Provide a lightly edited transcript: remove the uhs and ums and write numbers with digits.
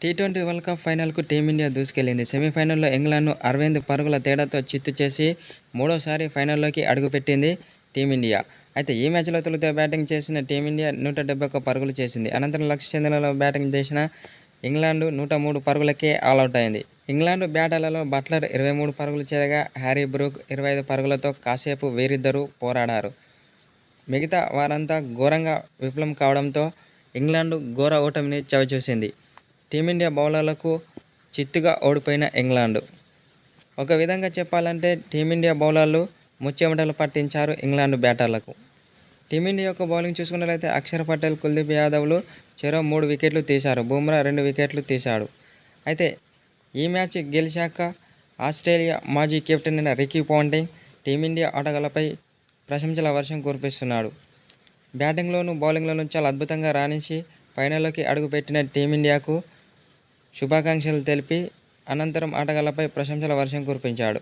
T20 world cup ఫైనల్‌కు team India దూసుకెళ్లింది. సెమీఫైనల్‌లో ఇంగ్లాండ్‌ను 68 పరుగుల తేడాతో చిత్తు చేసి మూడోసారి ఫైనల్‌లోకి అడుగుపెట్టింది టీమిండియా. అయితే ఈ మ్యాచ్‌లో తొలుత బ్యాటింగ్ చేసిన టీమిండియా 171 పరుగులు చేసింది. అనంతరం లక్ష్య చేందిలో బ్యాటింగ్ చేసిన ఇంగ్లాండ్ 103 పరుగులకే ఆలౌట్ అయింది. ఇంగ్లాండ్ బ్యాటర్లలో బట్లర్ 23 పరుగులు చేయగా హ్యారీ బ్రూక్ 25 పరుగులతో కాసేపు వీరిద్దరూ పోరాడారు. మిగతా వారంతా ఘోరంగా విఫలం కావడంతో ఇంగ్లాండ్ ఘోర ఓటమిని చవిచూసింది. టీమిండియా బౌలర్లకు చిత్తుగా ఓడిపోయిన ఇంగ్లాండ్. ఒక విధంగా చెప్పాలంటే టీమిండియా బౌలర్లు ముచ్చెమటలు పట్టించారు ఇంగ్లాండ్ బ్యాటర్లకు. టీమిండియా యొక్క బౌలింగ్ చూసుకున్నట్లయితే అక్షర్ పటేల్, కుల్దీప్ యాదవ్లు చెరో 3 వికెట్లు తీశారు. బుమ్రా 2 వికెట్లు తీశాడు. అయితే ఈ మ్యాచ్ గెలిచాక ఆస్ట్రేలియా మాజీ కెప్టెన్ అయిన రికీ పాంటింగ్ టీమిండియా ఆటగాళ్లపై ప్రశంసల వర్షం కురిపిస్తున్నాడు. బ్యాటింగ్లోనూ బౌలింగ్లోనూ చాలా అద్భుతంగా రాణించి ఫైనల్లోకి అడుగుపెట్టిన టీమిండియాకు శుభాకాంక్షలు తెలిపి అనంతరం ఆటగాళ్లపై ప్రశంసల వర్షం కురిపించాడు.